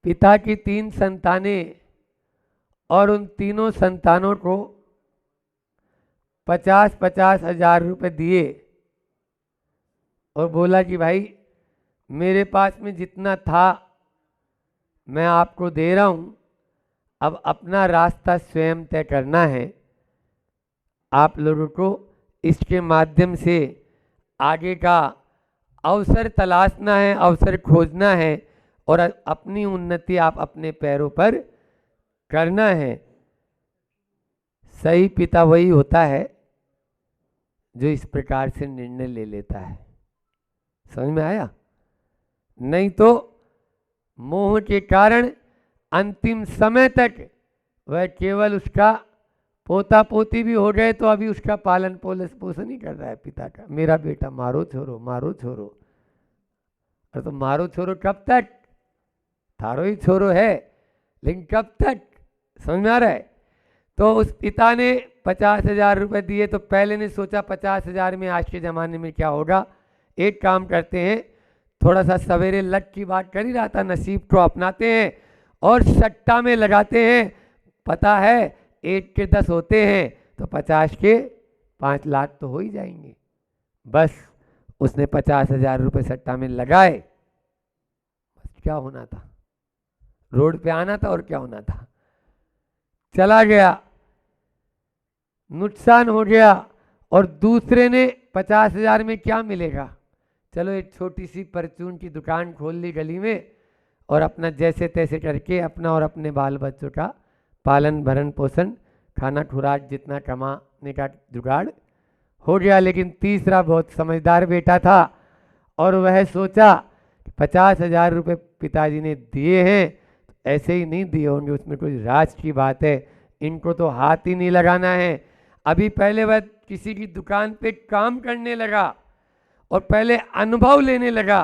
पिता की 3 संतानें और उन तीनों संतानों को 50-50 हजार रुपये दिए और बोला कि भाई मेरे पास में जितना था मैं आपको दे रहा हूँ, अब अपना रास्ता स्वयं तय करना है। आप लोगों को इसके माध्यम से आगे का अवसर तलाशना है, अवसर खोजना है और अपनी उन्नति आप अपने पैरों पर करना है। सही पिता वही होता है जो इस प्रकार से निर्णय ले लेता है। समझ में आया? नहीं तो मोह के कारण अंतिम समय तक वह केवल उसका पोता पोती भी हो गए तो अभी उसका पालन पोषण ही कर रहा है पिता का। मेरा बेटा मारो छोरो, मारो छोरो। अरे तो मारो छोरो कब तक? थारो ही छोरो है, लेकिन कब तक? समझ में आ रहा है? तो उस पिता ने 50 हजार रुपये दिए तो पहले ने सोचा 50 हजार में आज के ज़माने में क्या होगा, एक काम करते हैं, थोड़ा सा सवेरे लक की बात कर ही रहा था, नसीब को अपनाते हैं और सट्टा में लगाते हैं। पता है 1 के 10 होते हैं तो 50 के 5 लाख तो हो ही जाएंगे। बस उसने 50 हजार रुपये सट्टा में लगाए। बस क्या होना था? रोड पे आना था और क्या होना था? चला गया, नुकसान हो गया। और दूसरे ने 50 हजार में क्या मिलेगा, चलो एक छोटी सी परचून की दुकान खोल ली गली में और अपना जैसे तैसे करके अपना और अपने बाल बच्चों का पालन भरण पोषण, खाना खुराक जितना कमाने का जुगाड़ हो गया। लेकिन तीसरा बहुत समझदार बेटा था और वह सोचा 50 हजार रुपये पिताजी ने दिए हैं, ऐसे ही नहीं दिए होंगे, उसमें कोई राज की बात है, इनको तो हाथ ही नहीं लगाना है। अभी पहले वह किसी की दुकान पे काम करने लगा और पहले अनुभव लेने लगा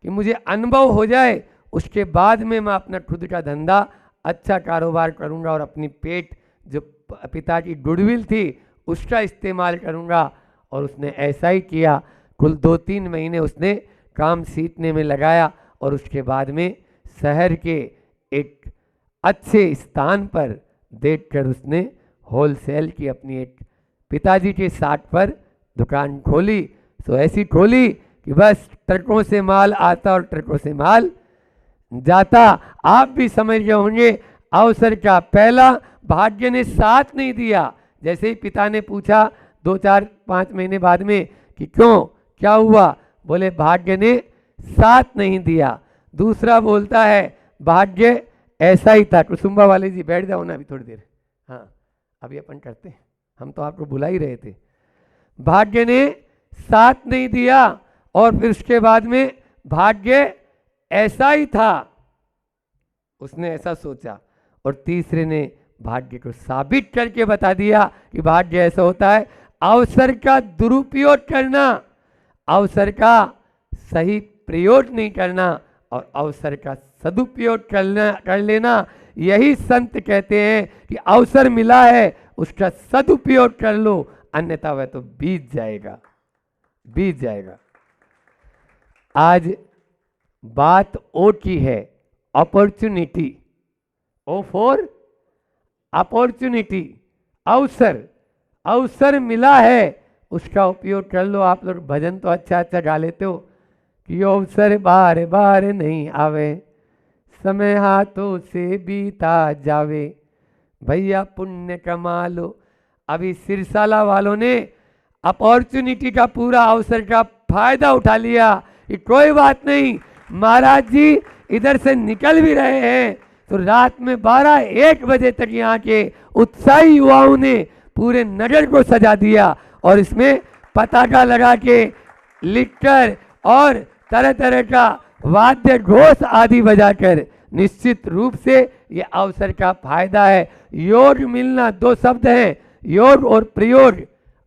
कि मुझे अनुभव हो जाए, उसके बाद में मैं अपना खुद का धंधा अच्छा कारोबार करूंगा और अपनी पेट जो पिता की गुडविल थी उसका इस्तेमाल करूंगा। और उसने ऐसा ही किया। कुल 2-3 महीने उसने काम सीखने में लगाया और उसके बाद में शहर के एक अच्छे स्थान पर देखकर उसने होलसेल की अपनी एक पिताजी के साथ पर दुकान खोली। तो ऐसी खोली कि बस ट्रकों से माल आता और ट्रकों से माल जाता। आप भी समझ गए होंगे अवसर का पहला भाग्य ने साथ नहीं दिया। जैसे ही पिता ने पूछा 2-4-5 महीने बाद में कि क्यों, क्या हुआ, बोले भाग्य ने साथ नहीं दिया। दूसरा बोलता है भाग्य ऐसा ही था। कुसुम्बा वाले जी बैठ जाओ ना अभी थोड़ी देर। हाँ अभी अपन करते हैं, हम तो आपको बुला ही रहे थे। भाग्य ने साथ नहीं दिया और फिर उसके बाद में भाग्य ऐसा ही था, उसने ऐसा सोचा। और तीसरे ने भाग्य को साबित करके बता दिया कि भाग्य ऐसा होता है। अवसर का दुरुपयोग करना, अवसर का सही प्रयोग नहीं करना और अवसर का सदुपयोग कर लेना। यही संत कहते हैं कि अवसर मिला है उसका सदुपयोग कर लो, अन्यथा वह तो बीत जाएगा, बीत जाएगा। आज बात ओ की है, अपॉर्चुनिटी, ओ फॉर अपॉर्चुनिटी, अवसर, अवसर मिला है उसका उपयोग कर लो। आप लोग भजन तो अच्छा अच्छा गा लेते हो कि अवसर बार बार नहीं आवे, समय हाथों से बीता जावे। भैया पुण्य कमा लो। अभी सिरसाला वालों ने अपॉर्चुनिटी का पूरा अवसर का फायदा उठा लिया कि कोई बात नहीं, महाराज जी इधर से निकल भी रहे हैं तो रात में 12-1 बजे तक यहाँ के उत्साही युवाओं ने पूरे नगर को सजा दिया और इसमें पताका लगा के लिखकर और तरह तरह का वाद्य घोष आदि बजाकर, निश्चित रूप से ये अवसर का फायदा है। योग मिलना 2 शब्द हैं, योग और प्रयोग।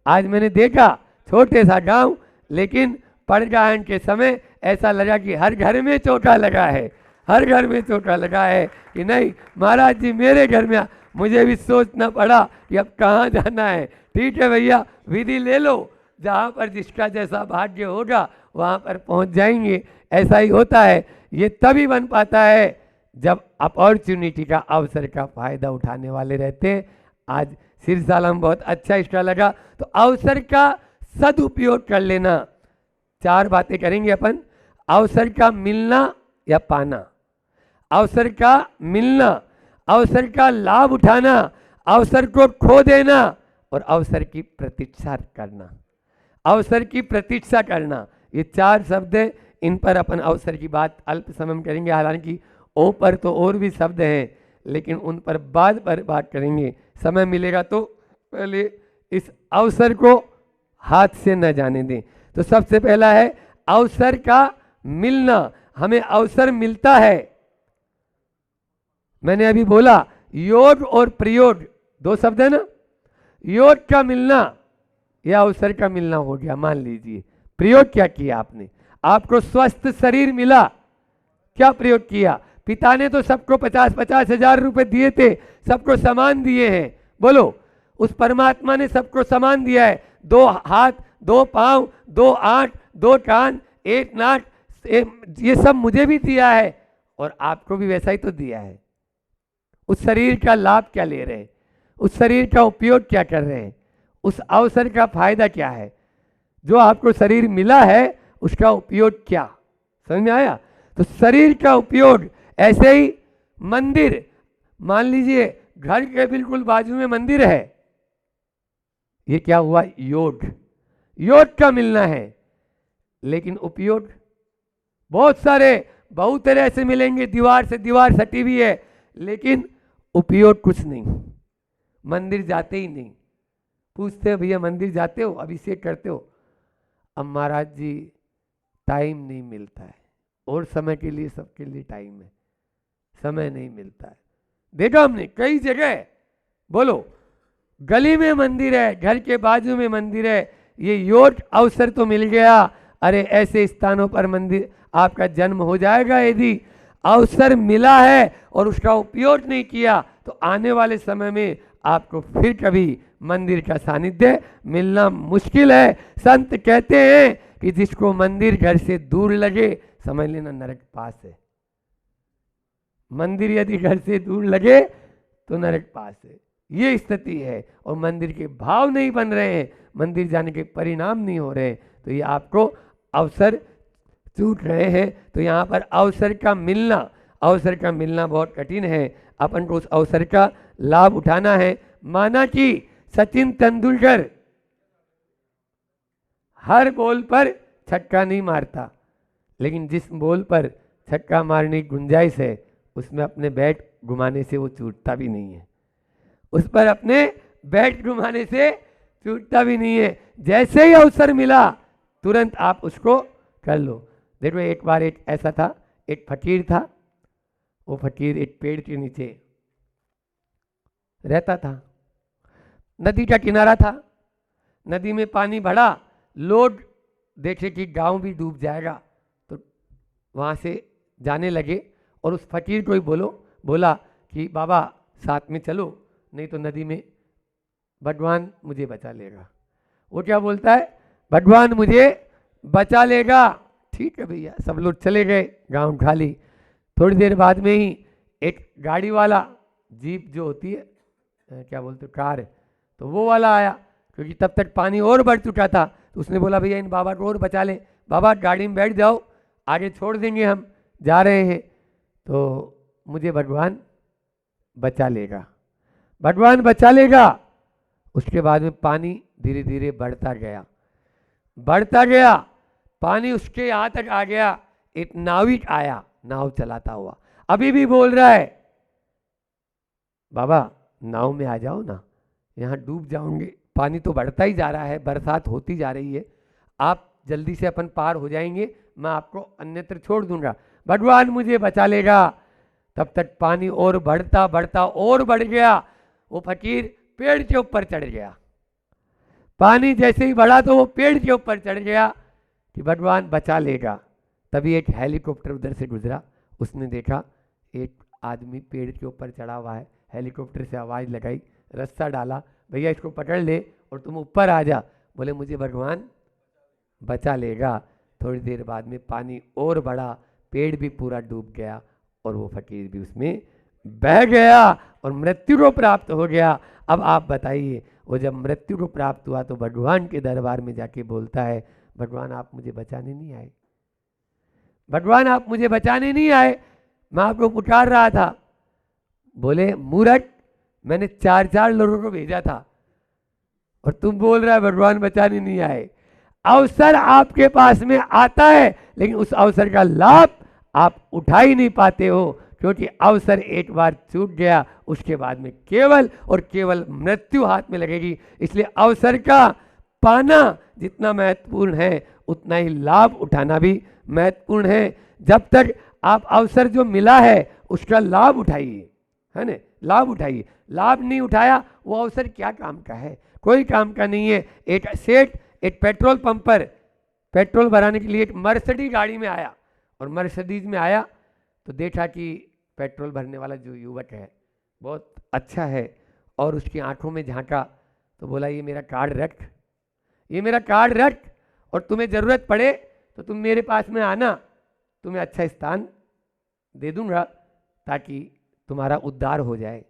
आज मैंने देखा छोटे सा गांव, लेकिन पड़गायन के समय ऐसा लगा कि हर घर में चौका लगा है, हर घर में चौका लगा है कि नहीं महाराज जी मेरे घर में। मुझे भी सोचना पड़ा कि अब कहाँ जाना है। ठीक है भैया, विधि ले लो, जहाँ पर जिसका जैसा भाग्य होगा वहाँ पर पहुँच जाएंगे। ऐसा ही होता है। ये तभी बन पाता है जब अपॉर्चुनिटी का, अवसर का फायदा उठाने वाले रहते हैं। आज सिरसाला में बहुत अच्छा इसका लगा। तो अवसर का सदुपयोग कर लेना। 4 बातें करेंगे अपन। अवसर का मिलना या पाना, अवसर का मिलना, अवसर का लाभ उठाना, अवसर को खो देना और अवसर की प्रतीक्षा करना। अवसर की प्रतीक्षा करना, ये 4 शब्द हैं। इन पर अपन अवसर की बात अल्प समय में करेंगे। हालांकि ओ पर तो और भी शब्द हैं, लेकिन उन पर बाद पर बात करेंगे। समय मिलेगा तो पहले इस अवसर को हाथ से न जाने दें। तो सबसे पहला है अवसर का मिलना। हमें अवसर मिलता है। मैंने अभी बोला योग और प्रयोग 2 शब्द है ना। योग का मिलना या अवसर का मिलना हो गया। मान लीजिए प्रयोग क्या किया आपने, आपको स्वस्थ शरीर मिला, क्या प्रयोग किया? पिता ने तो सबको 50-50 हजार रुपए दिए थे, सबको समान दिए हैं। बोलो, उस परमात्मा ने सबको समान दिया है। 2 हाथ, 2 पांव, 2 आंख, 2 कान, 1 नाक, ये सब मुझे भी दिया है और आपको भी वैसा ही तो दिया है। उस शरीर का लाभ क्या ले रहे हैं? उस शरीर का उपयोग क्या कर रहे हैं? उस अवसर का फायदा क्या है? जो आपको शरीर मिला है उसका उपयोग क्या? समझ में आया? तो शरीर का उपयोग। ऐसे ही मंदिर, मान लीजिए घर के बिल्कुल बाजू में मंदिर है, ये क्या हुआ? योग। योग का मिलना है। लेकिन उपयोग बहुत सारे, बहुत तरह से मिलेंगे, दीवार से दीवार सटी हुई है, लेकिन उपयोग कुछ नहीं। मंदिर जाते ही नहीं। पूछते हैं भैया मंदिर जाते हो, अभिषेक करते हो? अब महाराज जी टाइम नहीं मिलता है। और समय के लिए, सबके लिए टाइम है, समय नहीं मिलता है। देखा हमने कई जगह। बोलो, गली में मंदिर है, घर के बाजू में मंदिर है, ये योग अवसर तो मिल गया। अरे ऐसे स्थानों पर मंदिर आपका जन्म हो जाएगा। यदि अवसर मिला है और उसका उपयोग नहीं किया तो आने वाले समय में आपको फिर कभी मंदिर का सानिध्य मिलना मुश्किल है। संत कहते हैं कि जिसको मंदिर घर से दूर लगे, समझ लेना नरक पास है। मंदिर यदि घर से दूर लगे तो नरक पास है, ये स्थिति है। और मंदिर के भाव नहीं बन रहे हैं, मंदिर जाने के परिणाम नहीं हो रहे, तो ये आपको अवसर छूट रहे हैं। तो यहाँ पर अवसर का मिलना, अवसर का मिलना बहुत कठिन है। अपन को उस अवसर का लाभ उठाना है। माना कि सचिन तेंदुलकर हर बॉल पर छक्का नहीं मारता, लेकिन जिस बॉल पर छक्का मारने की गुंजाइश है उसमें अपने बैट घुमाने से वो चूटता भी नहीं है। उस पर अपने बैट घुमाने से चूटता भी नहीं है। जैसे ही अवसर मिला तुरंत आप उसको कर लो। देखो, एक बार एक ऐसा था, एक फकीर था। वो फकीर एक पेड़ के नीचे रहता था। नदी का किनारा था, नदी में पानी बढ़ा, लोग देखे कि गांव भी डूब जाएगा, तो वहाँ से जाने लगे और उस फकीर को ही बोला कि बाबा साथ में चलो, नहीं तो नदी में भगवान मुझे बचा लेगा। वो क्या बोलता है? भगवान मुझे बचा लेगा। ठीक है भैया, सब लोग चले गए, गांव खाली। थोड़ी देर बाद में ही एक गाड़ी वाला, जीप जो होती है, क्या बोलते कार, तो वो वाला आया, क्योंकि तब तक पानी और बढ़ चुका था। तो उसने बोला भैया इन बाबा को और बचा लें, बाबा गाड़ी में बैठ जाओ, आगे छोड़ देंगे, हम जा रहे हैं, तो मुझे भगवान बचा लेगा, भगवान बचा लेगा। उसके बाद में पानी धीरे धीरे बढ़ता गया, बढ़ता गया, पानी उसके यहाँ तक आ गया। एक नाविक आया, नाव चलाता हुआ, अभी भी बोल रहा है बाबा नाव में आ जाओ ना, यहाँ डूब जाओगे, पानी तो बढ़ता ही जा रहा है, बरसात होती जा रही है, आप जल्दी से अपन पार हो जाएंगे, मैं आपको अन्यत्र छोड़ दूंगा, भगवान मुझे बचा लेगा। तब तक पानी और बढ़ता बढ़ता और बढ़ गया। वो फकीर पेड़ के ऊपर चढ़ गया। पानी जैसे ही बढ़ा तो वो पेड़ के ऊपर चढ़ गया कि भगवान बचा लेगा। तभी एक हेलीकॉप्टर उधर से गुजरा, उसने देखा एक आदमी पेड़ के ऊपर चढ़ा हुआ है, हेलीकॉप्टर से आवाज़ लगाई, रस्सा डाला, भैया इसको पकड़ ले और तुम ऊपर आ जा। बोले मुझे भगवान बचा लेगा। थोड़ी देर बाद में पानी और बढ़ा, पेड़ भी पूरा डूब गया और वो फकीर भी उसमें बह गया और मृत्यु को प्राप्त हो गया। अब आप बताइए, वो जब मृत्यु को प्राप्त हुआ तो भगवान के दरबार में जाके बोलता है, भगवान आप मुझे बचाने नहीं आए, भगवान आप मुझे बचाने नहीं आए, मैं आपको पुकार रहा था। बोले मूर्ख, मैंने 4 लोगों को भेजा था और तुम बोल रहा है भगवान बचाने नहीं आए। अवसर आपके पास में आता है लेकिन उस अवसर का लाभ आप उठा ही नहीं पाते हो, क्योंकि अवसर एक बार चूक गया, उसके बाद में केवल और केवल मृत्यु हाथ में लगेगी। इसलिए अवसर का पाना जितना महत्वपूर्ण है उतना ही लाभ उठाना भी महत्वपूर्ण है। जब तक आप अवसर जो मिला है उसका लाभ उठाइए, है ना, लाभ उठाइए। लाभ नहीं उठाया वो अवसर क्या काम का है, कोई काम का नहीं है। एक सेठ एक पेट्रोल पंप पर पेट्रोल भराने के लिए एक मर्सिडीज गाड़ी में आया, और मर्सिडीज में आया तो देखा कि पेट्रोल भरने वाला जो युवक है बहुत अच्छा है, और उसकी आंखों में झांका तो बोला ये मेरा कार्ड रख, ये मेरा कार्ड रख, और तुम्हें ज़रूरत पड़े तो तुम मेरे पास में आना, तुम्हें अच्छा स्थान दे दूंगा ताकि तुम्हारा उद्धार हो जाए।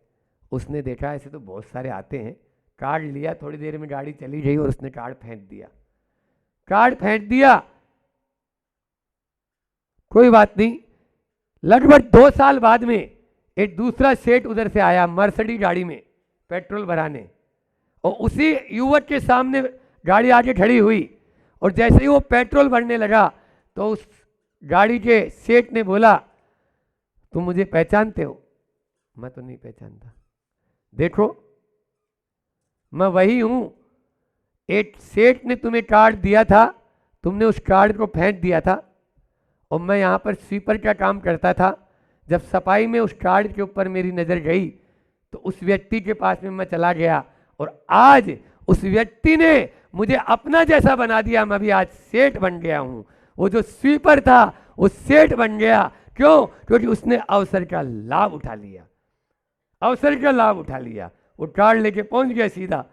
उसने देखा ऐसे तो बहुत सारे आते हैं, कार्ड लिया, थोड़ी देर में गाड़ी चली गई और उसने कार्ड फेंक दिया, कार्ड फेंक दिया। कोई बात नहीं, लगभग 2 साल बाद में एक दूसरा सेठ उधर से आया मर्सिडीज गाड़ी में पेट्रोल भराने, और उसी युवक के सामने गाड़ी आके खड़ी हुई, और जैसे ही वो पेट्रोल भरने लगा तो उस गाड़ी के सेठ ने बोला तुम मुझे पहचानते हो? मैं तो नहीं पहचानता, देखो मैं वही हूं, एक सेठ ने तुम्हें कार्ड दिया था, तुमने उस कार्ड को फेंक दिया था, और मैं यहाँ पर स्वीपर का काम करता था। जब सफाई में उस कार्ड के ऊपर मेरी नज़र गई तो उस व्यक्ति के पास में मैं चला गया, और आज उस व्यक्ति ने मुझे अपना जैसा बना दिया, मैं भी आज सेठ बन गया हूँ। वो जो स्वीपर था वो सेठ बन गया, क्यों? क्योंकि उसने अवसर का लाभ उठा लिया, अवसर का लाभ उठा लिया। वो कार्ड लेके पहुंच गया सीधा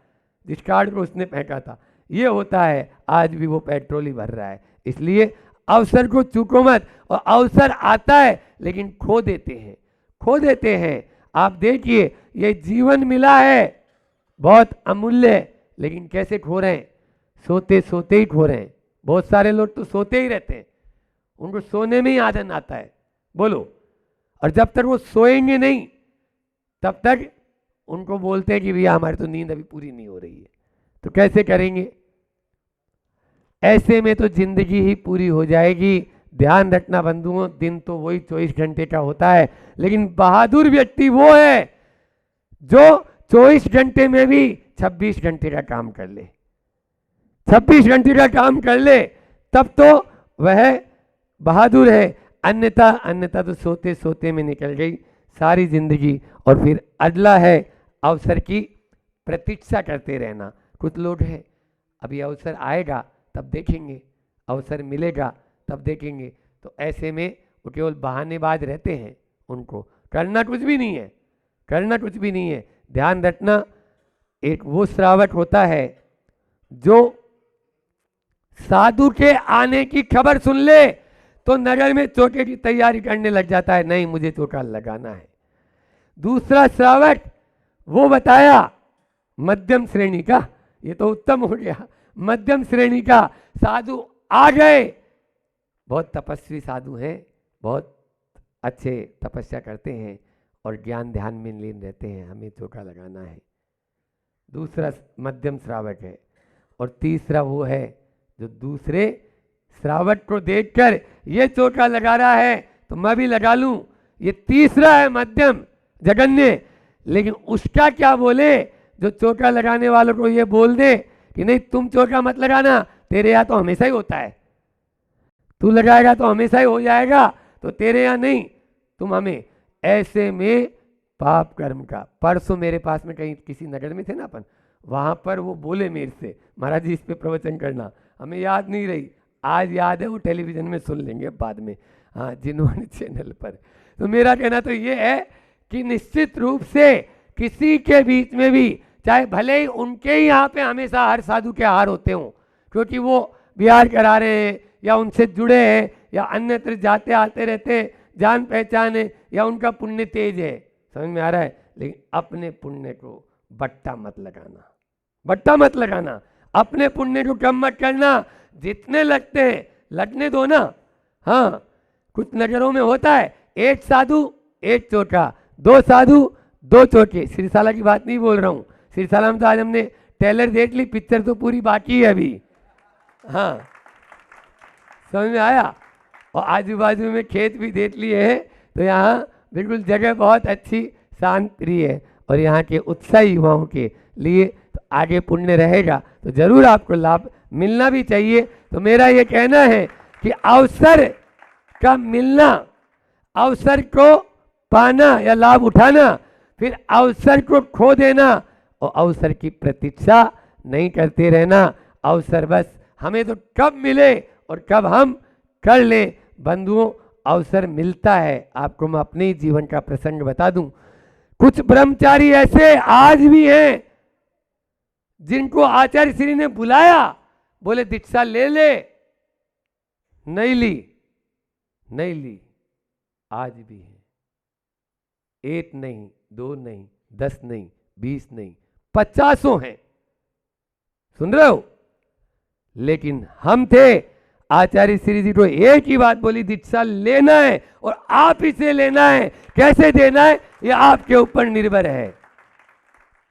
जिस कार्ड को उसने फेंका था। ये होता है, आज भी वो पेट्रोल ही भर रहा है। इसलिए अवसर को चूको मत, और अवसर आता है लेकिन खो देते हैं, खो देते हैं। आप देखिए ये जीवन मिला है बहुत अमूल्य, लेकिन कैसे खो रहे हैं? सोते सोते ही खो रहे हैं। बहुत सारे लोग तो सोते ही रहते हैं, उनको सोने में ही आदत आता है, बोलो, और जब तक वो सोएंगे नहीं तब तक उनको बोलते हैं कि भैया हमारी तो नींद अभी पूरी नहीं हो रही है। तो कैसे करेंगे? ऐसे में तो जिंदगी ही पूरी हो जाएगी। ध्यान रखना बंधुओं, दिन तो वही 24 घंटे का होता है, लेकिन बहादुर व्यक्ति वो है जो 24 घंटे में भी 26 घंटे का काम कर ले, 26 घंटे का काम कर ले, तब तो वह बहादुर है। अन्यथा अन्यथा तो सोते सोते में निकल गई सारी जिंदगी। और फिर अगला है अवसर की प्रतीक्षा करते रहना। कुछ लोग हैं अभी अवसर आएगा तब देखेंगे, अवसर मिलेगा तब देखेंगे, तो ऐसे में वो केवल बहानेबाज रहते हैं, उनको करना कुछ भी नहीं है, करना कुछ भी नहीं है। ध्यान रखना, एक वो श्रावक होता है जो साधु के आने की खबर सुन ले तो नगर में चौके की तैयारी करने लग जाता है, नहीं मुझे चौका लगाना है। दूसरा श्रावक वो बताया मध्यम श्रेणी का, ये तो उत्तम हो गया, मध्यम श्रेणी का साधु आ गए, बहुत तपस्वी साधु हैं, बहुत अच्छे तपस्या करते हैं और ज्ञान ध्यान में लीन रहते हैं, हमें चौका लगाना है। दूसरा मध्यम श्रावक है। और तीसरा वो है जो दूसरे श्रावक को देखकर ये चौका लगा रहा है तो मैं भी लगा लूं, ये तीसरा है मध्यम जगन्य। लेकिन उसका क्या बोले जो चौका लगाने वालों को ये बोल दे कि नहीं तुम चौका मत लगाना, तेरे यहाँ तो हमेशा ही होता है, तू लगाएगा तो हमेशा ही हो जाएगा, तो तेरे यहाँ नहीं, तुम हमें। ऐसे में पाप कर्म का, परसों मेरे पास में कहीं किसी नगर में थे ना अपन, वहाँ पर वो बोले मेरे से महाराज जी इस पे प्रवचन करना, हमें याद नहीं रही, आज याद है, वो टेलीविजन में सुन लेंगे बाद में, हाँ जिन्होंने चैनल पर। तो मेरा कहना तो ये है कि निश्चित रूप से किसी के बीच में भी, चाहे भले ही उनके ही यहाँ पे हमेशा हर साधु के हार होते हों, क्योंकि वो बिहार करा रहे हैं या उनसे जुड़े हैं या अन्यत्र जाते आते रहते हैं, जान पहचान है या उनका पुण्य तेज है, समझ में आ रहा है। लेकिन अपने पुण्य को बट्टा मत लगाना, बट्टा मत लगाना, अपने पुण्य को कम मत करना। जितने लगते हैं लगने दो ना। हाँ, कुछ नजरों में होता है, एक साधु एक चोटा, दो साधु दो चोटे। सिरसाला की बात नहीं बोल रहा हूँ, सिरसाला में तो आज हमने ट्रेलर देख ली, पिक्चर तो पूरी बाकी है अभी। हाँ, समझ में आया। और आजू बाजू में खेत भी देख लिए हैं, तो यहाँ बिल्कुल जगह बहुत अच्छी शांत प्रिय है, और यहाँ के उत्साही युवाओं के लिए तो आगे पुण्य रहेगा, तो जरूर आपको लाभ मिलना भी चाहिए। तो मेरा ये कहना है कि अवसर का मिलना, अवसर को पाना या लाभ उठाना, फिर अवसर को खो देना और अवसर की प्रतीक्षा नहीं करते रहना। अवसर बस हमें तो कब मिले और कब हम कर ले। बंधुओं, अवसर मिलता है। आपको मैं अपने ही जीवन का प्रसंग बता दूं, कुछ ब्रह्मचारी ऐसे आज भी हैं जिनको आचार्य श्री ने बुलाया, बोले दीक्षा ले ले, नहीं ली, नहीं ली, आज भी है। एक नहीं, दो नहीं, 10 नहीं, 20 नहीं, 50 हैं, सुन रहे हो। लेकिन हम थे, आचार्य श्री जी को एक ही बात बोली, दीक्षा लेना है और आप ही से लेना है। कैसे देना है ये आपके ऊपर निर्भर है।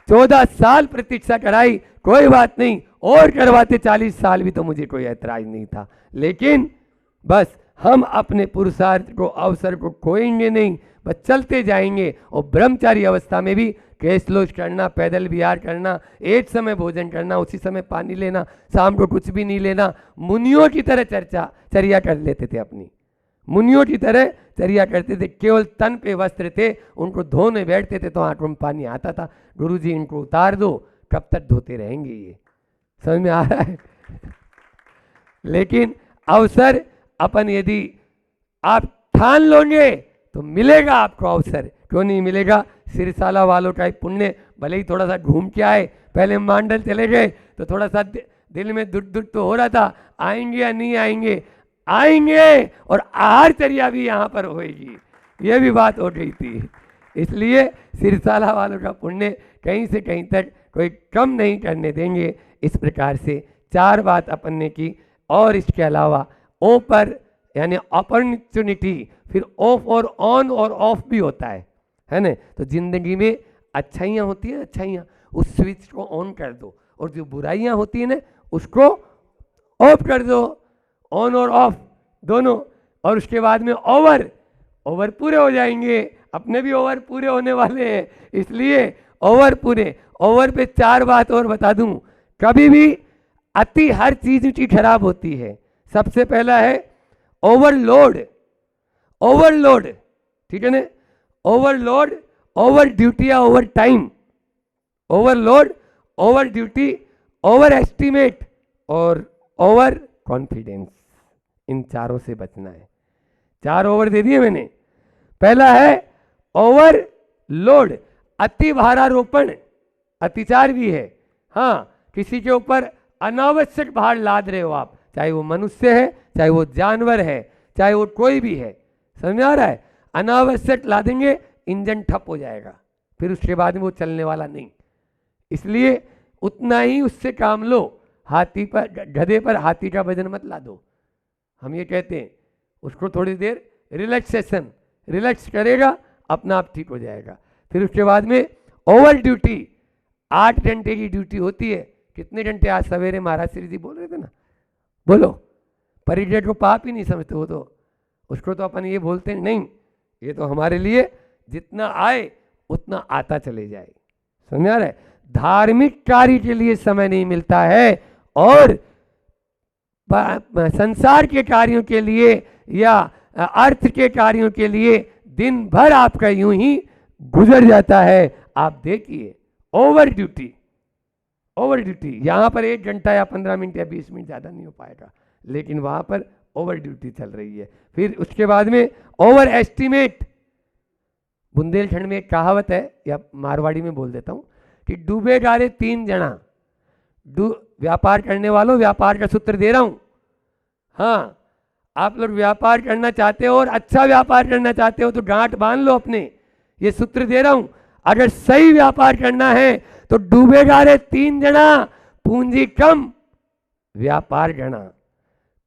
14 साल प्रतीक्षा कराई, कोई बात नहीं, और करवाते 40 साल भी तो मुझे कोई ऐतराज नहीं था। लेकिन बस हम अपने पुरुषार्थ को, अवसर को खोएंगे नहीं, बस चलते जाएंगे। और ब्रह्मचारी अवस्था में भी केशलोच करना, पैदल विहार करना, एक समय भोजन करना, उसी समय पानी लेना, शाम को कुछ भी नहीं लेना। मुनियों की तरह चर्या कर लेते थे अपनी, मुनियों की तरह चर्या करते थे। केवल तन पे वस्त्र थे, उनको धोने बैठते थे तो आंखों में पानी आता था। गुरुजी इनको उतार दो, कब तक धोते रहेंगे ये, समझ में आ रहा है। लेकिन अवसर अपन यदि आप ठान लोगे तो मिलेगा आपको अवसर, क्यों नहीं मिलेगा। सिरसाला वालों का पुण्य, भले ही थोड़ा सा घूम के आए, पहले मांडल चले गए तो थोड़ा सा दिल में दुख दुख तो हो रहा था, आएंगे या नहीं आएंगे, आएंगे, और आहारचर्या भी यहाँ पर होएगी, ये भी बात हो गई थी। इसलिए सिरसाला वालों का पुण्य कहीं से कहीं तक कोई कम नहीं करने देंगे। इस प्रकार से 4 बात अपन ने की। और इसके अलावा ओ पर यानी अपॉर्चुनिटी, फिर ऑफ और ऑन और ऑफ भी होता है ना। तो जिंदगी में अच्छाइयाँ होती हैं, अच्छाइयाँ, उस स्विच को ऑन कर दो, और जो बुराइयाँ होती हैं ना उसको ऑफ कर दो, ऑन और ऑफ दोनों। और उसके बाद में ओवर पूरे हो जाएंगे, अपने भी ओवर पूरे होने वाले हैं, इसलिए ओवर पूरे। ओवर पे 4 बात और बता दूं। कभी भी अति हर चीज की खराब होती है। सबसे पहला है ओवरलोड, ओवरलोड, ठीक है ना। ओवरलोड, ओवर ड्यूटी या over time, overload, over duty, over estimate और ओवर कॉन्फिडेंस, इन चारों से बचना है। 4 ओवर दे दिए मैंने। पहला है ओवरलोड, अति भारारोपण, अतिचार भी है। हाँ, किसी के ऊपर अनावश्यक भार लाद रहे हो आप, चाहे वो मनुष्य है, चाहे वो जानवर है, चाहे वो कोई भी है, समझ में आ रहा है। अनावश्यक लादेंगे, इंजन ठप हो जाएगा, फिर उसके बाद में वो चलने वाला नहीं। इसलिए उतना ही उससे काम लो। हाथी पर, गधे पर हाथी का वजन मत ला दो, हम ये कहते हैं। उसको थोड़ी देर रिलैक्सेशन, रिलैक्स करेगा, अपना आप ठीक हो जाएगा। फिर उसके बाद में ओवर ड्यूटी, 8 घंटे की ड्यूटी होती है। कितने घंटे आज सवेरे महाराज श्री जी बोल रहे थे ना, बोलो। परिजन को पाप ही नहीं समझते हो तो, उसको तो अपन ये बोलते हैं नहीं, ये तो हमारे लिए जितना आए उतना आता चले जाए, समझ आ रहा है। धार्मिक कार्य के लिए समय नहीं मिलता है, और संसार के कार्यों के लिए या अर्थ के कार्यों के लिए दिन भर आपका यूं ही गुजर जाता है। आप देखिए ओवर ड्यूटी, ओवर ड्यूटी, यहां पर 1 घंटा या 15 मिनट या 20 मिनट ज़्यादा नहीं हो पाएगा, लेकिन वहां पर ओवर ड्यूटी चल रही है। फिर उसके बाद में ओवर एस्टिमेट। बुंदेलखंड में एक कहावत है, या मारवाड़ी में बोल देता हूं, कि डूबे गारे 3 जना। व्यापार करने वालों, व्यापार का सूत्र दे रहा हूं। हाँ, आप लोग व्यापार करना चाहते हो और अच्छा व्यापार करना चाहते हो तो गांठ बांध लो अपने। ये सूत्र दे रहा हूं, अगर सही व्यापार करना है तो डूबेगा रे 3 जना, पूंजी कम व्यापार गणा,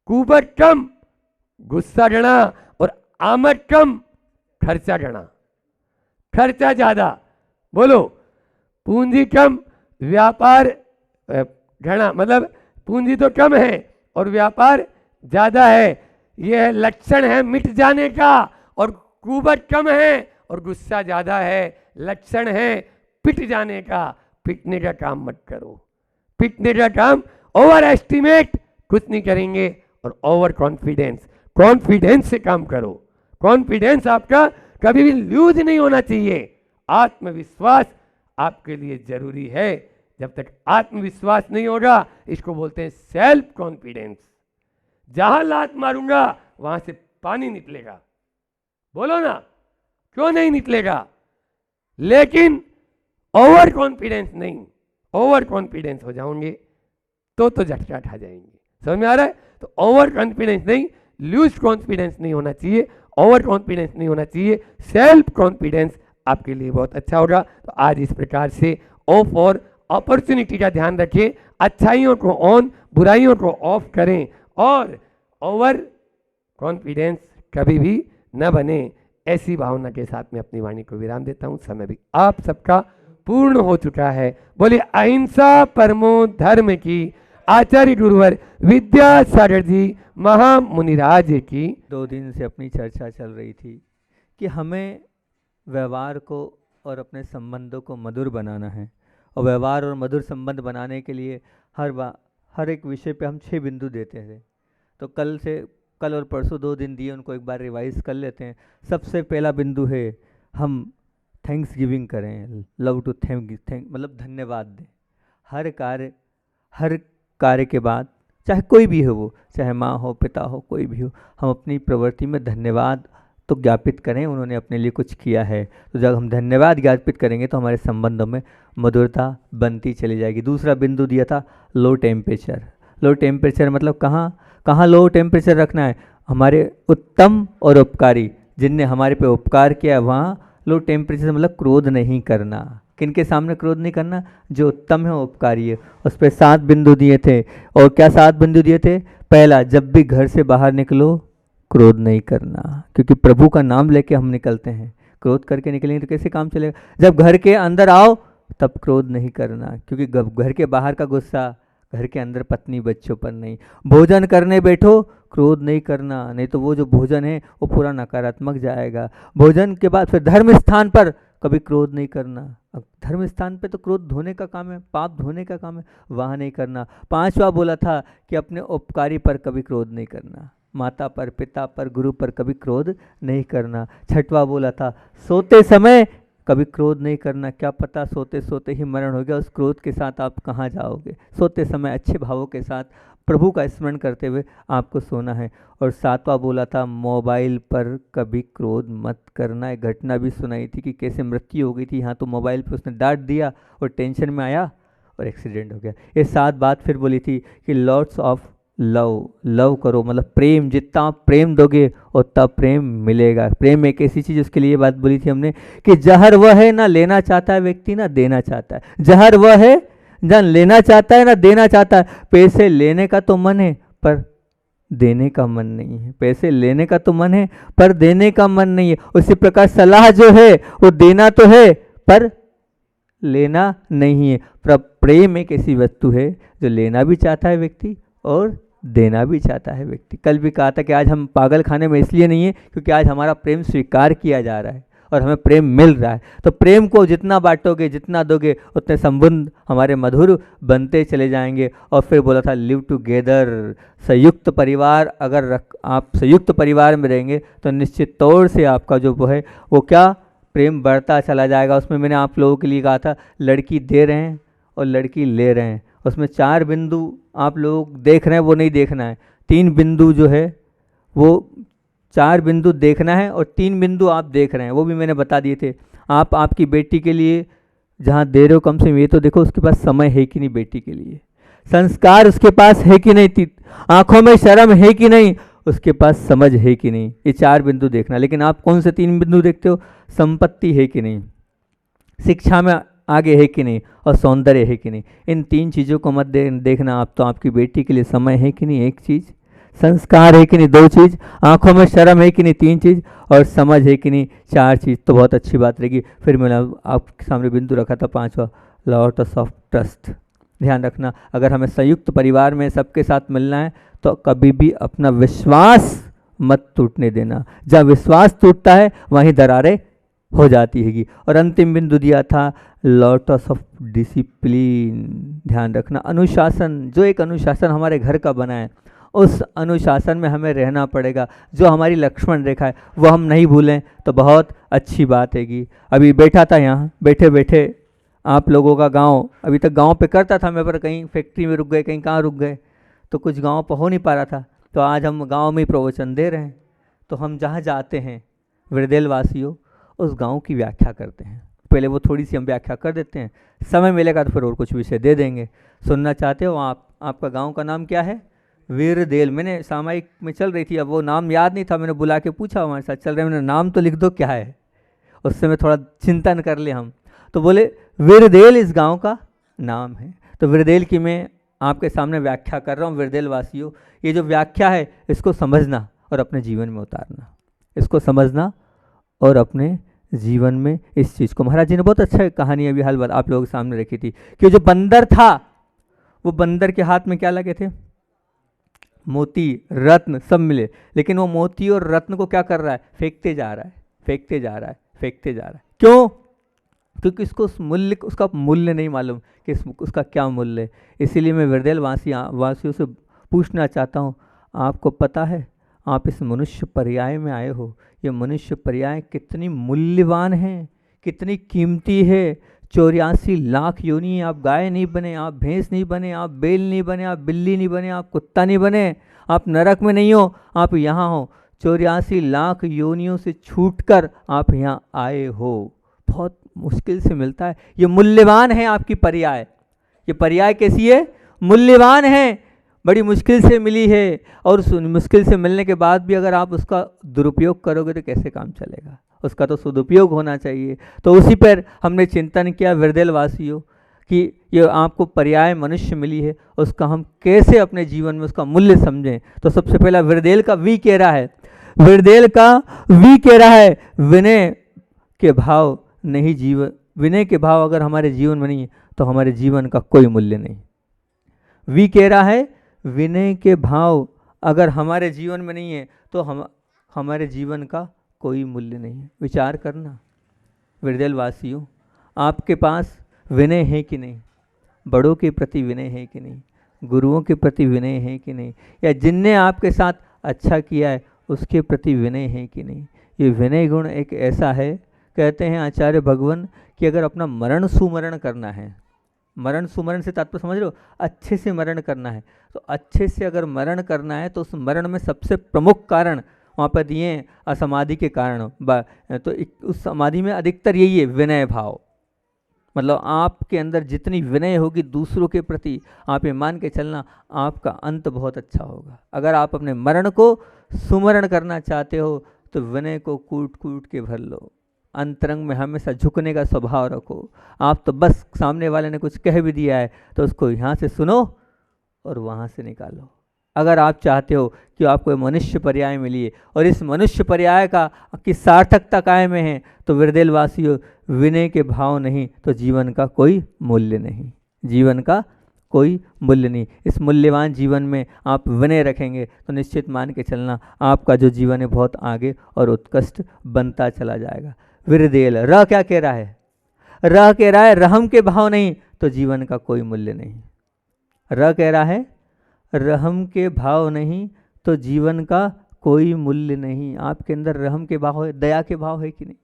कुबट कम गुस्सा गणा और आमद कम खर्चा गणा। खर्चा ज्यादा, बोलो, पूंजी कम व्यापार गणा, मतलब पूंजी तो कम है और व्यापार ज्यादा है। यह लक्षण है मिट जाने का। और कुबट कम है और गुस्सा ज्यादा है, लक्षण है पिट जाने का। पिटने का काम मत करो, पिटने का काम, ओवर एस्टिमेट कुछ नहीं करेंगे। और ओवर कॉन्फिडेंस, कॉन्फिडेंस से काम करो। कॉन्फिडेंस आपका कभी भी लूज नहीं होना चाहिए। आत्मविश्वास आपके लिए जरूरी है। जब तक आत्मविश्वास नहीं होगा, इसको बोलते हैं सेल्फ कॉन्फिडेंस। जहां लात मारूंगा वहां से पानी निकलेगा, बोलो ना, क्यों नहीं निकलेगा? लेकिन ओवर कॉन्फिडेंस नहीं, ओवर कॉन्फिडेंस हो जाओगे तो झटका खा जाएंगे। समझ में आ रहा है? तो ओवर कॉन्फिडेंस नहीं, लूज कॉन्फिडेंस नहीं होना चाहिए, ओवर कॉन्फिडेंस नहीं होना चाहिए, सेल्फ कॉन्फिडेंस आपके लिए बहुत अच्छा होगा। तो आज इस प्रकार से ओ फॉर अपॉर्चुनिटी का ध्यान रखें, अच्छाइयों को ऑन, बुराइयों को ऑफ करें और ओवर कॉन्फिडेंस कभी भी न बने। ऐसी भावना के साथ मैं अपनी वाणी को विराम देता हूं। समय भी आप सबका पूर्ण हो चुका है। बोले अहिंसा परमो धर्म की। आचार्य गुरुवर विद्यासागर जी महामुनिराज की। 2 दिन से अपनी चर्चा चल रही थी कि हमें व्यवहार को और अपने संबंधों को मधुर बनाना है। और व्यवहार और मधुर संबंध बनाने के लिए हर एक विषय पे हम 6 बिंदु देते थे। तो कल और परसों 2 दिन दिए, उनको एक बार रिवाइज कर लेते हैं। सबसे पहला बिंदु है हम थैंक्स गिविंग करें, लव टू थैंक मतलब धन्यवाद दें। हर कार्य के बाद, चाहे कोई भी हो, वो चाहे माँ हो, पिता हो, कोई भी हो, हम अपनी प्रवृत्ति में धन्यवाद तो ज्ञापित करें, उन्होंने अपने लिए कुछ किया है। तो जब हम धन्यवाद ज्ञापित करेंगे तो हमारे संबंधों में मधुरता बनती चली जाएगी। दूसरा बिंदु दिया था लो टेम्परेचर। लो टेम्परेचर मतलब कहाँ लो टेम्परेचर रखना है? हमारे उत्तम और उपकारी, जिनने हमारे पे उपकार किया, वहाँ लो टेम्परेचर मतलब क्रोध नहीं करना। किनके सामने क्रोध नहीं करना? जो उत्तम है, उपकारी है। उस पर 7 बिंदु दिए थे। और क्या 7 बिंदु दिए थे? पहला, जब भी घर से बाहर निकलो क्रोध नहीं करना, क्योंकि प्रभु का नाम लेके हम निकलते हैं। क्रोध करके निकलेंगे तो कैसे काम चलेगा? जब घर के अंदर आओ तब क्रोध नहीं करना, क्योंकि घर के बाहर का गुस्सा घर के अंदर पत्नी बच्चों पर नहीं। भोजन करने बैठो क्रोध नहीं करना, नहीं तो वो जो भोजन है वो पूरा नकारात्मक जाएगा। भोजन के बाद फिर धर्म स्थान पर कभी क्रोध नहीं करना। अब धर्म स्थान पे तो क्रोध धोने का काम है, पाप धोने का काम है, वहाँ नहीं करना। 5वां बोला था कि अपने उपकारी पर कभी क्रोध नहीं करना, माता पर, पिता पर, गुरु पर कभी क्रोध नहीं करना। 6वां बोला था सोते समय कभी क्रोध नहीं करना। क्या पता सोते सोते ही मरण हो गया, उस क्रोध के साथ आप कहाँ जाओगे? सोते समय अच्छे भावों के साथ प्रभु का स्मरण करते हुए आपको सोना है। और 7वां बोला था मोबाइल पर कभी क्रोध मत करना। एक घटना भी सुनाई थी कि कैसे मृत्यु हो गई थी, यहाँ तो मोबाइल पे उसने डांट दिया और टेंशन में आया और एक्सीडेंट हो गया। ये 7 बात फिर बोली थी कि लॉट्स ऑफ लव करो, मतलब प्रेम, जितना आप प्रेम दोगे उतना प्रेम मिलेगा। प्रेम एक ऐसी चीज़, उसके लिए बात बोली थी हमने कि जहर वह है ना लेना चाहता है व्यक्ति ना देना चाहता है। जहर वह है ना लेना चाहता है ना देना चाहता है। पैसे लेने का तो मन है पर देने का मन नहीं है। पैसे लेने का तो मन है पर देने का मन नहीं है। उसी प्रकार सलाह जो है वो देना तो है पर लेना नहीं है। पर प्रेम एक ऐसी वस्तु है जो लेना भी चाहता है व्यक्ति और देना भी चाहता है व्यक्ति। कल भी कहा था कि आज हम पागल खाने में इसलिए नहीं है क्योंकि आज हमारा प्रेम स्वीकार किया जा रहा है और हमें प्रेम मिल रहा है। तो प्रेम को जितना बांटोगे, जितना दोगे, उतने संबंध हमारे मधुर बनते चले जाएंगे। और फिर बोला था लिव टुगेदर, संयुक्त परिवार। अगर आप संयुक्त परिवार में रहेंगे तो निश्चित तौर से आपका जो वो है वो क्या प्रेम बढ़ता चला जाएगा। उसमें मैंने आप लोगों के लिए कहा था लड़की दे रहे हैं और लड़की ले रहे हैं। उसमें 4 बिंदु आप लोग देख रहे हैं, वो नहीं देखना है। 3 बिंदु जो है वो 4 बिंदु देखना है और 3 बिंदु आप देख रहे हैं, वो भी मैंने बता दिए थे। आप आपकी बेटी के लिए जहाँ दे रहे हो कम से कम ये तो देखो उसके पास समय है कि नहीं, बेटी के लिए संस्कार उसके पास है कि नहीं, आंखों में शर्म है कि नहीं, उसके पास समझ है कि नहीं, ये 4 बिंदु देखना। लेकिन आप कौन से 3 बिंदु देखते हो? संपत्ति है कि नहीं, शिक्षा में आगे है कि नहीं, और सौंदर्य है कि नहीं। इन 3 चीज़ों को मत देखना आप। तो आपकी बेटी के लिए समय है कि नहीं, 1 चीज़, संस्कार है कि नहीं, 2 चीज़, आंखों में शर्म है कि नहीं, 3 चीज़, और समझ है कि नहीं, 4 चीज़। तो बहुत अच्छी बात रहेगी। फिर मैंने आपके सामने बिंदु रखा था 5वां, लॉटस ऑफ ट्रस्ट। ध्यान रखना, अगर हमें संयुक्त परिवार में सबके साथ मिलना है तो कभी भी अपना विश्वास मत टूटने देना। जब विश्वास टूटता है वहीं दरारें हो जाती हैगी। और अंतिम बिंदु दिया था लॉटस ऑफ डिसिप्लिन। ध्यान रखना, अनुशासन, जो एक अनुशासन हमारे घर का बना है उस अनुशासन में हमें रहना पड़ेगा। जो हमारी लक्ष्मण रेखा है वो हम नहीं भूलें तो बहुत अच्छी बात हैगी। अभी बैठा था यहाँ, बैठे बैठे आप लोगों का गांव, अभी तक गांव पे करता था मैं, पर कहीं फैक्ट्री में रुक गए, कहीं कहाँ रुक गए, तो कुछ गांव पर हो नहीं पा रहा था। तो आज हम गांव में ही प्रवचन दे रहे हैं। तो हम जहाँ जाते हैं वृदेल वासियों, उस गांव की व्याख्या करते हैं। पहले वो थोड़ी सी हम व्याख्या कर देते हैं, समय मिलेगा तो फिर और कुछ विषय दे देंगे। सुनना चाहते हो आप? आपका गांव का नाम क्या है? वीरदेल। मैंने सामायिक में चल रही थी, अब वो नाम याद नहीं था, मैंने बुला के पूछा हमारे साथ चल रहे, मैंने नाम तो लिख दो क्या है, उससे मैं थोड़ा चिंतन कर ले हम। तो बोले वीरदेल इस गांव का नाम है। तो वीरदेल की मैं आपके सामने व्याख्या कर रहा हूँ। वीरदेल वासियों, ये जो व्याख्या है इसको समझना और अपने जीवन में उतारना, इसको समझना और अपने जीवन में इस चीज़ को। महाराज जी ने बहुत अच्छा कहानी अभी हाल बात आप लोगों के सामने रखी थी कि जो बंदर था, वो बंदर के हाथ में क्या लगे थे? मोती, रत्न सब मिले, लेकिन वो मोती और रत्न को क्या कर रहा है? फेंकते जा रहा है, फेंकते जा रहा है, फेंकते जा रहा है। क्यों? क्योंकि उसको उस मूल्य, उसका मूल्य नहीं मालूम कि उसका क्या मूल्य है। इसीलिए मैं वृदेल वासियों से पूछना चाहता हूँ, आपको पता है आप इस मनुष्य पर्याय में आए हो, ये मनुष्य पर्याय कितनी मूल्यवान है, कितनी कीमती है। 84 लाख योनि, आप गाय नहीं बने, आप भैंस नहीं बने, आप बैल नहीं बने, आप बिल्ली नहीं बने, आप कुत्ता नहीं बने, आप नरक में नहीं हो, आप यहाँ हो। 84 लाख योनियों से छूटकर आप यहाँ आए हो। बहुत मुश्किल से मिलता है, ये मूल्यवान है आपकी पर्याय। ये पर्याय कैसी है? मूल्यवान है, बड़ी मुश्किल से मिली है। और उस मुश्किल से मिलने के बाद भी अगर आप उसका दुरुपयोग करोगे तो कैसे काम चलेगा? उसका तो सदुपयोग होना चाहिए। तो उसी पर हमने चिंतन किया वृदेल वासियों कि ये आपको पर्याय मनुष्य मिली है, उसका हम कैसे अपने जीवन में उसका मूल्य समझें। तो सबसे पहला वृदेल का वी कह रहा है, वृदेल का वी कह रहा है विनय के भाव नहीं, जीवन विनय के भाव अगर हमारे जीवन में नहीं है तो हमारे जीवन का कोई मूल्य नहीं। वी कह रहा है विनय के भाव अगर हमारे जीवन में नहीं है तो हमारे जीवन का कोई मूल्य नहीं है। विचार करना वृदेल वासियों, आपके पास विनय है कि नहीं? बड़ों के प्रति विनय है कि नहीं? गुरुओं के प्रति विनय है कि नहीं? या जिनने आपके साथ अच्छा किया है उसके प्रति विनय है कि नहीं? ये विनय गुण एक ऐसा है, कहते हैं आचार्य भगवान कि अगर अपना मरण सुमरण करना है, मरण सुमरण से तात्पर्य समझ रहे हो? अच्छे से मरण करना है। तो अच्छे से अगर मरण करना है तो उस मरण में सबसे प्रमुख कारण वहाँ पर दिए असमाधि के कारण। तो उस समाधि में अधिकतर यही है, विनय भाव। मतलब आपके अंदर जितनी विनय होगी दूसरों के प्रति, आप ये मान के चलना आपका अंत बहुत अच्छा होगा। अगर आप अपने मरण को सुमरण करना चाहते हो तो विनय को कूट कूट के भर लो, अंतरंग में हमेशा झुकने का स्वभाव रखो। आप तो बस सामने वाले ने कुछ कह भी दिया है तो उसको यहाँ से सुनो और वहाँ से निकालो। अगर आप चाहते हो कि आपको मनुष्य पर्याय मिली है और इस मनुष्य पर्याय का की सार्थकता कायम में है तो वृदेल वासियों, विनय के भाव नहीं तो जीवन का कोई मूल्य नहीं, जीवन का कोई मूल्य नहीं। इस मूल्यवान जीवन में आप विनय रखेंगे तो निश्चित मान के चलना आपका जो जीवन है बहुत आगे और उत्कृष्ट बनता चला जाएगा। वृदेल र क्या कह रहा है? र कह रहा है रहम के भाव नहीं तो जीवन का कोई मूल्य नहीं। र कह रहा है रहम के भाव नहीं तो जीवन का कोई मूल्य नहीं। आपके अंदर रहम के भाव है, दया के भाव है कि नहीं?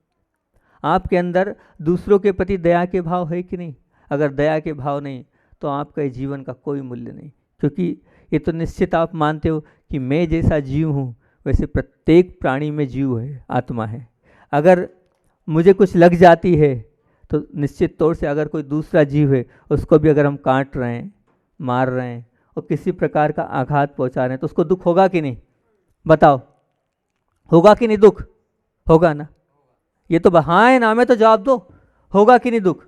आपके अंदर दूसरों के प्रति दया के भाव है कि नहीं? अगर दया के भाव नहीं तो आपका जीवन का कोई मूल्य नहीं। क्योंकि ये तो निश्चित आप मानते हो कि मैं जैसा जीव हूँ वैसे प्रत्येक प्राणी में जीव है, आत्मा है। अगर मुझे कुछ लग जाती है तो निश्चित तौर से अगर कोई दूसरा जीव है उसको भी अगर हम काट रहे हैं, मार रहे हैं और किसी प्रकार का आघात पहुंचा रहे हैं तो उसको दुख होगा कि नहीं? बताओ, होगा कि नहीं दुख? होगा ना? ये तो हाँ है ना में तो जवाब दो, होगा कि नहीं दुख?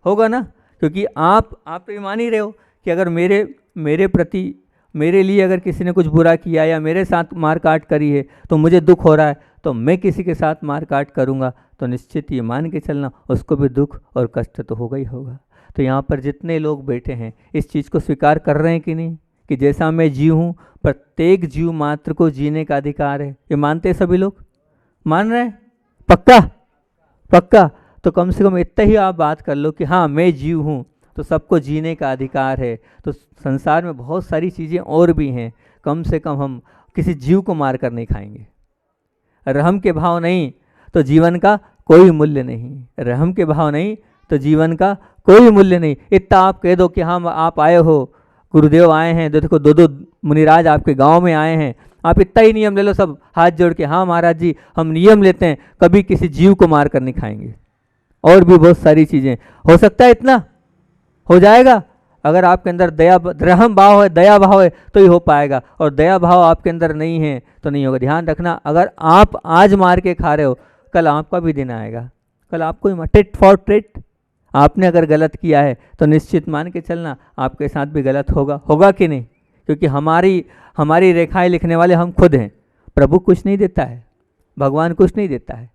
होगा ना? क्योंकि आप तो ये मान ही रहे हो कि अगर मेरे प्रति, मेरे लिए अगर किसी ने कुछ बुरा किया या मेरे साथ मार काट करी है तो मुझे दुख हो रहा है, तो मैं किसी के साथ मार काट करूँगा तो निश्चित ये मान के चलना उसको भी दुख और कष्ट तो होगा ही होगा। तो यहाँ पर जितने लोग बैठे हैं इस चीज़ को स्वीकार कर रहे हैं कि नहीं, कि जैसा मैं जीव हूँ प्रत्येक जीव मात्र को जीने का अधिकार है? ये मानते हैं सभी लोग? मान रहे हैं? पक्का? पक्का? तो कम से कम इतना ही आप बात कर लो कि हाँ मैं जीव हूँ तो सबको जीने का अधिकार है। तो संसार में बहुत सारी चीज़ें और भी हैं, कम से कम हम किसी जीव को मार कर नहीं खाएंगे। रहम के भाव नहीं तो जीवन का कोई मूल्य नहीं, रहम के भाव नहीं तो जीवन का कोई मूल्य नहीं। इतना आप कह दो कि हाँ आप आए हो, गुरुदेव आए हैं, देखो दो मुनिराज आपके गांव में आए हैं, आप इतना ही नियम ले लो सब हाथ जोड़ के, हाँ महाराज जी हम नियम लेते हैं कभी किसी जीव को मार कर नहीं खाएंगे। और भी बहुत सारी चीज़ें हो सकता है, इतना हो जाएगा। अगर आपके अंदर रहम भाव है, दया भाव है तो ही हो पाएगा, और दया भाव आपके अंदर नहीं है तो नहीं होगा। ध्यान रखना, अगर आप आज मार के खा रहे हो कल आपका भी दिन आएगा, कल आपको ही टिट फॉर टिट। आपने अगर गलत किया है तो निश्चित मान के चलना आपके साथ भी गलत होगा। होगा कि नहीं? क्योंकि हमारी रेखाएं लिखने वाले हम खुद हैं। प्रभु कुछ नहीं देता है, भगवान कुछ नहीं देता है,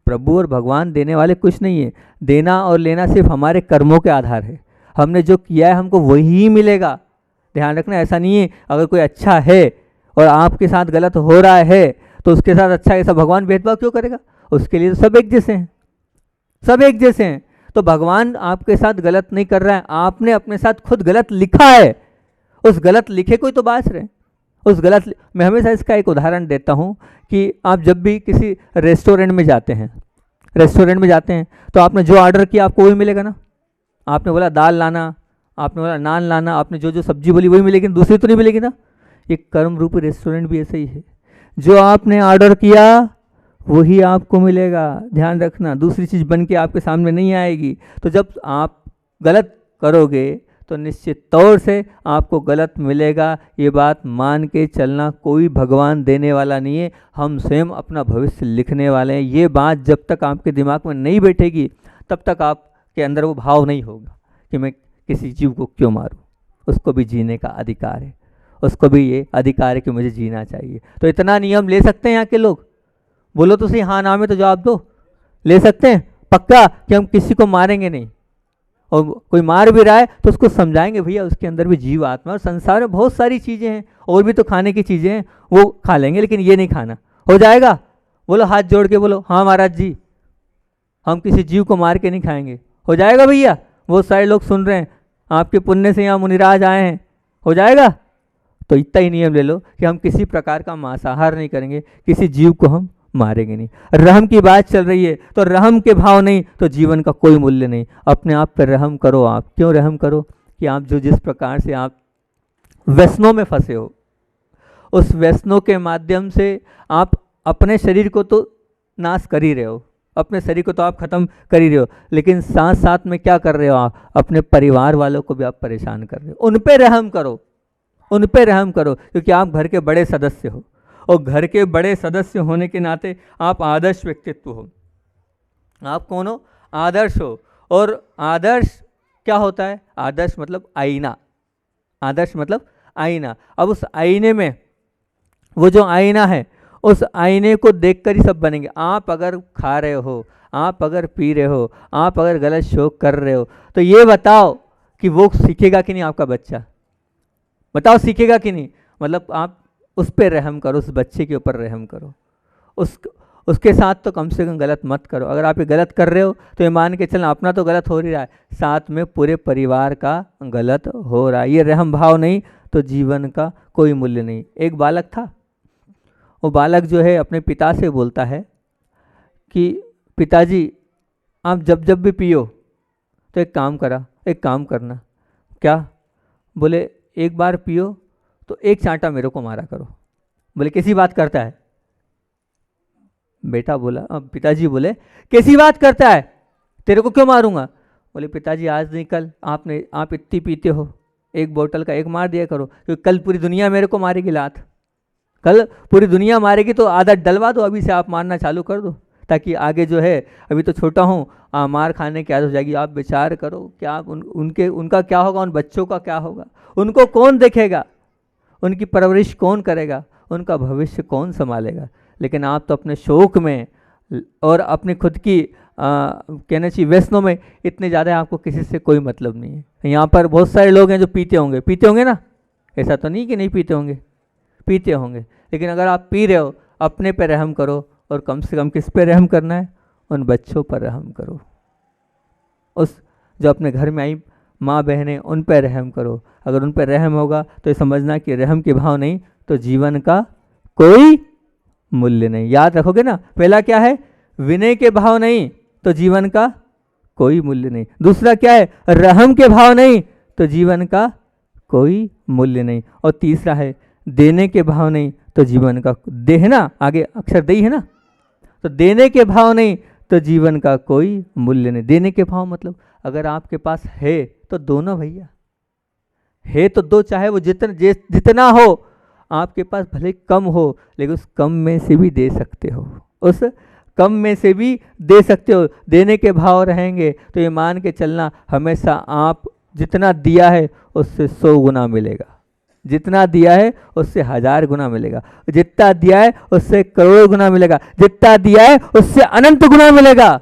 प्रभु और भगवान देने वाले कुछ नहीं है। देना और लेना सिर्फ हमारे कर्मों के आधार है। हमने जो किया है हमको वही मिलेगा। ध्यान रखना, ऐसा नहीं है अगर कोई अच्छा है और आपके साथ गलत हो रहा है तो उसके साथ अच्छा ऐसा भगवान भेदभाव क्यों करेगा? उसके लिए तो सब एक जैसे हैं, सब एक जैसे हैं। तो भगवान आपके साथ गलत नहीं कर रहा है, आपने अपने साथ खुद गलत लिखा है। उस गलत लिखे कोई तो बास रहे, उस गलत। मैं हमेशा इसका एक उदाहरण देता हूँ कि आप जब भी किसी रेस्टोरेंट में जाते हैं, तो आपने जो ऑर्डर किया आपको वही मिलेगा ना। आपने बोला दाल लाना, आपने बोला नान लाना, आपने जो जो सब्जी बोली वही मिलेगी, दूसरी तो नहीं मिलेगी ना। ये कर्म रूपी रेस्टोरेंट भी ऐसा ही है, जो आपने ऑर्डर किया वही आपको मिलेगा। ध्यान रखना, दूसरी चीज़ बन के आपके सामने नहीं आएगी। तो जब आप गलत करोगे तो निश्चित तौर से आपको गलत मिलेगा। ये बात मान के चलना, कोई भगवान देने वाला नहीं है, हम स्वयं अपना भविष्य लिखने वाले हैं। ये बात जब तक आपके दिमाग में नहीं बैठेगी तब तक आपके अंदर वो भाव नहीं होगा कि मैं किसी जीव को क्यों मारूं। उसको भी जीने का अधिकार है, उसको भी ये अधिकार है कि मुझे जीना चाहिए। तो इतना नियम ले सकते हैं यहाँ के लोग? बोलो तो सही, हाँ ना में तो जवाब दो। ले सकते हैं पक्का कि हम किसी को मारेंगे नहीं, और कोई मार भी रहा है तो उसको समझाएंगे भैया उसके अंदर भी जीव आत्मा, और संसार में बहुत सारी चीज़ें हैं और भी तो खाने की चीज़ें हैं, वो खा लेंगे लेकिन ये नहीं खाना। हो जाएगा? बोलो हाथ जोड़ के बोलो, हाँ महाराज जी हम किसी जीव को मार के नहीं खाएंगे। हो जाएगा भैया? बहुत सारे लोग सुन रहे हैं, आपके पुण्य से यहाँ मुनिराज आए हैं। हो जाएगा? तो इतना ही नियम ले लो कि हम किसी प्रकार का मांसाहार नहीं करेंगे, किसी जीव को हम मारेंगे नहीं। रहम की बात चल रही है तो रहम के भाव नहीं तो जीवन का कोई मूल्य नहीं। अपने आप पर रहम करो। आप क्यों रहम करो? कि आप जो जिस प्रकार से आप व्यसनों में फंसे हो, उस व्यसनों के माध्यम से आप अपने शरीर को तो नाश कर ही रहे हो, अपने शरीर को तो आप खत्म कर ही रहे हो, लेकिन साथ साथ में क्या कर रहे हो? आप अपने परिवार वालों को भी आप परेशान कर रहे हो। उन पे रहम करो, उन पे रहम करो, क्योंकि आप घर के बड़े सदस्य हो, और घर के बड़े सदस्य होने के नाते आप आदर्श व्यक्तित्व हो। आप कौन हो? आदर्श हो। और आदर्श क्या होता है? आदर्श मतलब आईना, आदर्श मतलब आईना। अब उस आईने में, वो जो आईना है उस आईने को देखकर ही सब बनेंगे। आप अगर खा रहे हो, आप अगर पी रहे हो, आप अगर गलत शौक कर रहे हो, तो ये बताओ कि वो सीखेगा कि नहीं? आपका बच्चा बताओ सीखेगा कि नहीं? मतलब आप उस पर रहम करो, उस बच्चे के ऊपर रहम करो, उसके साथ तो कम से कम गलत मत करो। अगर आप ये गलत कर रहे हो तो ये मान के चलना अपना तो गलत हो ही रहा है, साथ में पूरे परिवार का गलत हो रहा है। ये रहम भाव नहीं तो जीवन का कोई मूल्य नहीं। एक बालक था, वो बालक जो है अपने पिता से बोलता है कि पिताजी आप जब जब भी पियो तो एक काम करना। क्या? बोले एक बार पियो तो एक चांटा मेरे को मारा करो। बोले कैसी बात करता है? बेटा बोला, पिताजी बोले कैसी बात करता है, तेरे को क्यों मारूंगा? बोले पिताजी आज नहीं कल आप इतनी पीते हो, एक बोतल का एक मार दिया करो, क्योंकि कल पूरी दुनिया मेरे को मारेगी लात। कल पूरी दुनिया मारेगी तो आदत डलवा दो, अभी से आप मारना चालू कर दो, ताकि आगे जो है, अभी तो छोटा हूँ, मार खाने की आदत हो जाएगी। आप विचार करो क्या उनका क्या होगा, उन बच्चों का क्या होगा, उनको कौन देखेगा, उनकी परवरिश कौन करेगा, उनका भविष्य कौन संभालेगा। लेकिन आप तो अपने शौक में और अपनी खुद की कहना चाहिए व्यसनों में इतने ज़्यादा, आपको किसी से कोई मतलब नहीं है। यहाँ पर बहुत सारे लोग हैं जो पीते होंगे ना, ऐसा तो नहीं कि नहीं पीते होंगे, लेकिन अगर आप पी रहे हो, अपने पे रहम करो, और कम से कम किस पे रहम करना है, उन बच्चों पर रहम करो, उस जो अपने घर में आई माँ बहनें, उन पर रहम करो। अगर उन पर रहम होगा तो ये समझना कि रहम के भाव नहीं तो जीवन का कोई मूल्य नहीं। याद रखोगे ना, पहला क्या है, विनय के भाव नहीं तो जीवन का कोई मूल्य नहीं। दूसरा क्या है, रहम के भाव नहीं तो जीवन का कोई मूल्य नहीं। और तीसरा है, देने के भाव नहीं तो जीवन का, दे है ना, आगे अक्षर दे है ना, तो देने के भाव नहीं तो जीवन का कोई मूल्य नहीं। देने के भाव मतलब अगर आपके पास है तो दो ना भैया, है तो दो, चाहे वो जितना हो आपके पास, भले कम हो, लेकिन उस कम में से भी दे सकते हो, उस कम में से भी दे सकते हो। देने के भाव रहेंगे तो ये मान के चलना, हमेशा आप जितना दिया है उससे 100 गुना मिलेगा, जितना दिया है उससे 1000 गुना मिलेगा, जितना दिया है उससे करोड़ों गुना मिलेगा, जितना दिया है उससे अनंत गुना मिलेगा।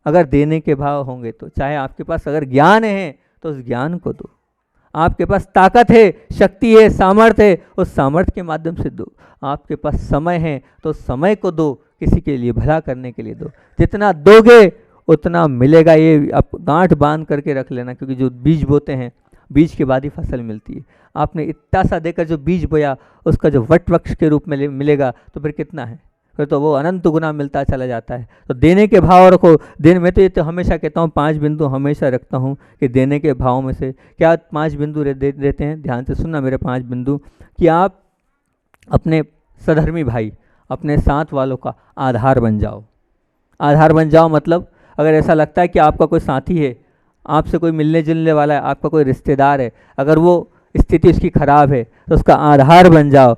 अगर देने के भाव होंगे तो, चाहे आपके पास अगर ज्ञान है तो उस ज्ञान को दो, आपके पास ताकत है, शक्ति है, सामर्थ्य है, उस सामर्थ्य के माध्यम से दो, आपके पास समय है तो समय को दो, किसी के लिए भला करने के लिए दो। जितना दोगे उतना मिलेगा, ये आप गांठ बांध करके रख लेना, क्योंकि जो बीज बोते हैं, बीज के बाद ही फसल मिलती है। आपने इतना सा देकर जो बीज बोया, उसका जो वट वृक्ष के रूप में मिलेगा तो फिर कितना है, फिर तो वो अनंत गुना मिलता चला जाता है। तो देने के भाव रखो। में तो ये तो हमेशा कहता हूँ, 5 बिंदु हमेशा रखता हूँ कि देने के भाव में से क्या 5 बिंदु देते हैं, ध्यान से सुनना मेरे 5 बिंदु, कि आप अपने सधर्मी भाई, अपने साथ वालों का आधार बन जाओ। आधार बन जाओ मतलब, अगर ऐसा लगता है कि आपका कोई साथी है, आपसे कोई मिलने जुलने वाला है, आपका कोई रिश्तेदार है, अगर वो स्थिति उसकी खराब है तो उसका आधार बन जाओ,